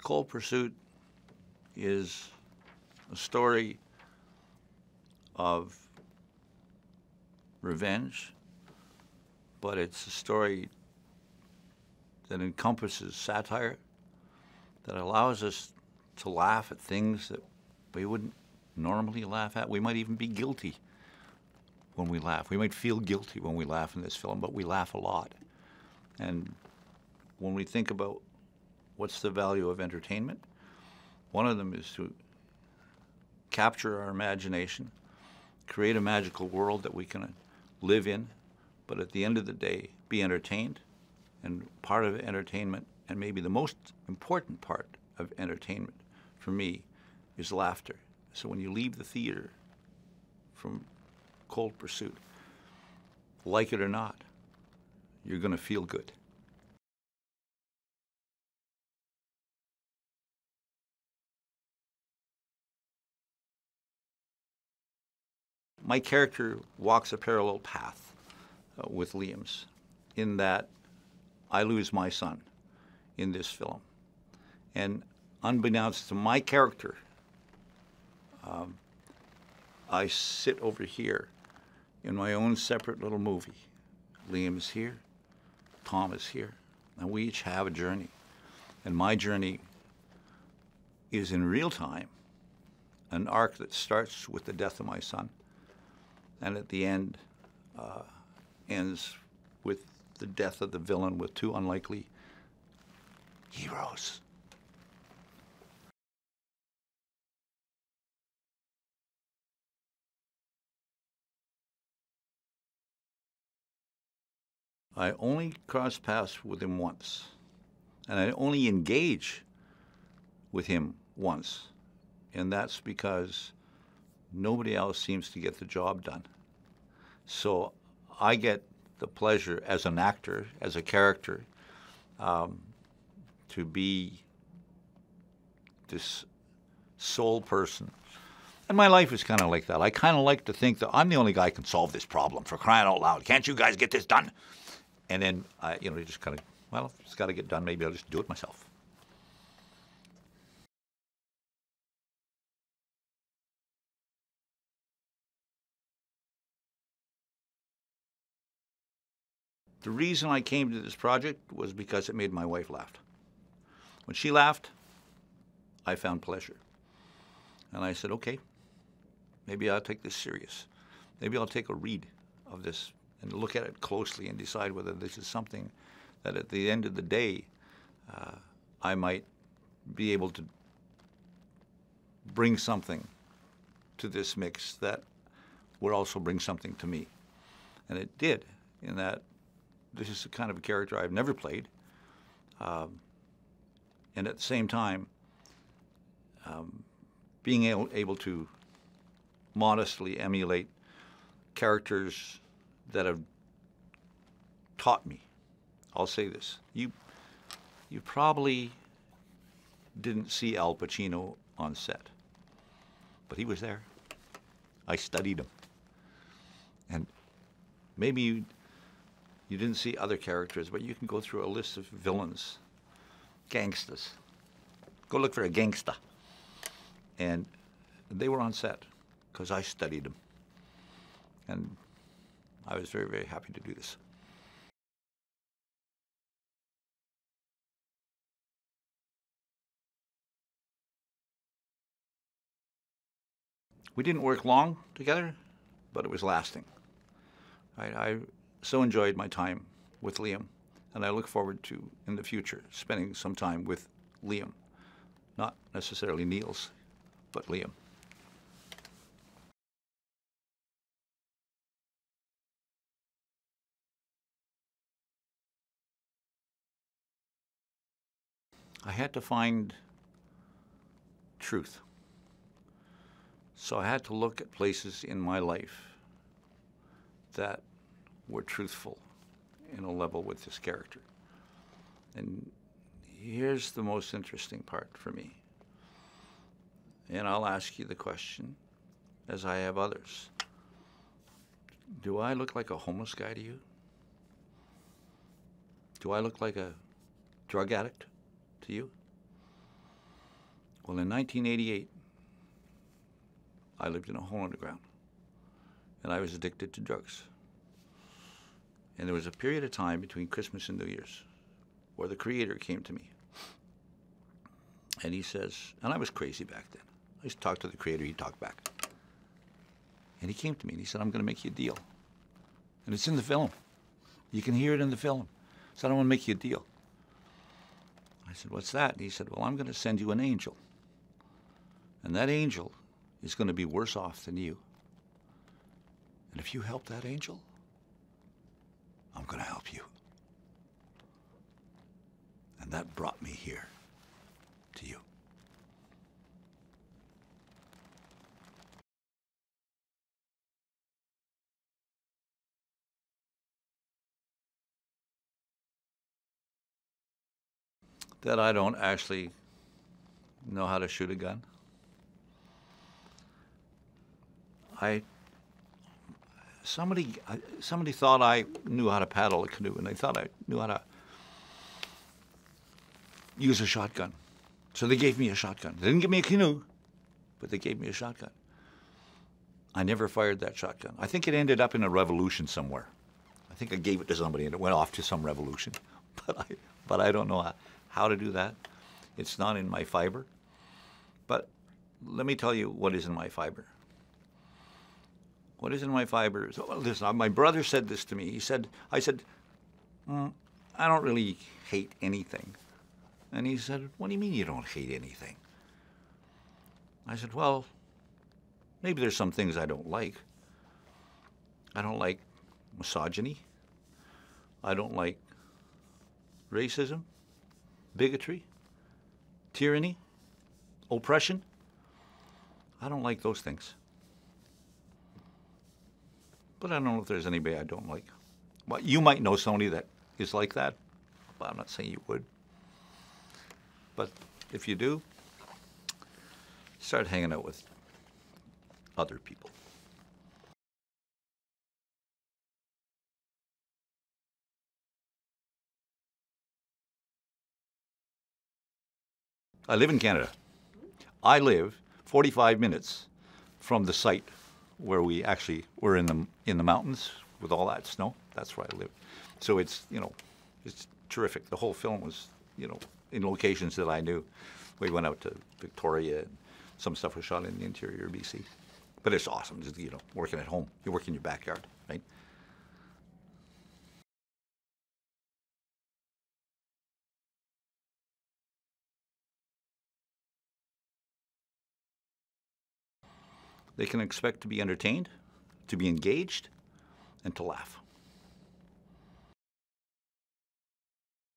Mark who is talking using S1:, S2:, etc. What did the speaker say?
S1: Cold Pursuit is a story of revenge, but it's a story that encompasses satire, that allows us to laugh at things that we wouldn't normally laugh at. We might even be guilty when we laugh. We might feel guilty when we laugh in this film, but we laugh a lot. And when we think about what's the value of entertainment, one of them is to capture our imagination, create a magical world that we can live in, but at the end of the day, be entertained. And part of entertainment, and maybe the most important part of entertainment for me, is laughter. So when you leave the theater from Cold Pursuit, like it or not, you're going to feel good. My character walks a parallel path with Liam's, in that I lose my son in this film. And unbeknownst to my character, I sit over here in my own separate little movie. Liam is here, Tom is here, and we each have a journey. And my journey is in real time, an arc that starts with the death of my son, and at the end ends with the death of the villain, with two unlikely heroes. I only cross paths with him once, and I only engage with him once, and that's because nobody else seems to get the job done. So I get the pleasure as an actor, as a character, to be this sole person. And my life is kind of like that. I kind of like to think that I'm the only guy who can solve this problem, for crying out loud. Can't you guys get this done? And then, you just kind of, well, if it's got to get done, maybe I'll just do it myself. The reason I came to this project was because it made my wife laugh. When she laughed, I found pleasure. And I said, okay, maybe I'll take this serious. Maybe I'll take a read of this and look at it closely and decide whether this is something that at the end of the day, I might be able to bring something to this mix that would also bring something to me. And it did, in that this is the kind of a character I've never played. And at the same time, being able to modestly emulate characters that have taught me. I'll say this. You probably didn't see Al Pacino on set, but he was there. I studied him. And maybe you didn't see other characters, but you can go through a list of villains, gangsters. Go look for a gangster. And they were on set because I studied them. And I was very, very happy to do this. We didn't work long together, but it was lasting. I so enjoyed my time with Liam, and I look forward to, in the future, spending some time with Liam. Not necessarily Nels, but Liam. I had to find truth. So I had to look at places in my life that were truthful in a level with this character. And here's the most interesting part for me. And I'll ask you the question, as I have others. Do I look like a homeless guy to you? Do I look like a drug addict to you? Well, in 1988, I lived in a hole underground, and I was addicted to drugs. And there was a period of time between Christmas and New Year's where the Creator came to me. And he says, and I was crazy back then. I used to talk to the Creator, he'd talk back. And he came to me and he said, I'm going to make you a deal. And it's in the film. You can hear it in the film. He said, I want to make you a deal. I said, what's that? And he said, well, I'm going to send you an angel. And that angel is going to be worse off than you. And if you help that angel, I'm going to help you. And that brought me here to you. That I don't actually know how to shoot a gun. Somebody thought I knew how to paddle a canoe, and they thought I knew how to use a shotgun. So they gave me a shotgun. They didn't give me a canoe, but they gave me a shotgun. I never fired that shotgun. I think it ended up in a revolution somewhere. I think I gave it to somebody and it went off to some revolution. But I don't know how to do that. It's not in my fiber. But let me tell you what is in my fiber. What is in my fiber is, well, listen, my brother said this to me. I said, I don't really hate anything. And he said, what do you mean you don't hate anything? I said, well, maybe there's some things I don't like. I don't like misogyny. I don't like racism, bigotry, tyranny, oppression. I don't like those things. But I don't know if there's anybody I don't like. Well, you might know somebody that is like that, but I'm not saying you would. But if you do, start hanging out with other people. I live in Canada. I live 45 minutes from the site where we actually were in the mountains with all that snow. That's where I live. So it's, it's terrific. The whole film was, in locations that I knew. We went out to Victoria, and some stuff was shot in the interior of BC. But it's awesome, just, working at home. You work in your backyard, right? They can expect to be entertained, to be engaged, and to laugh.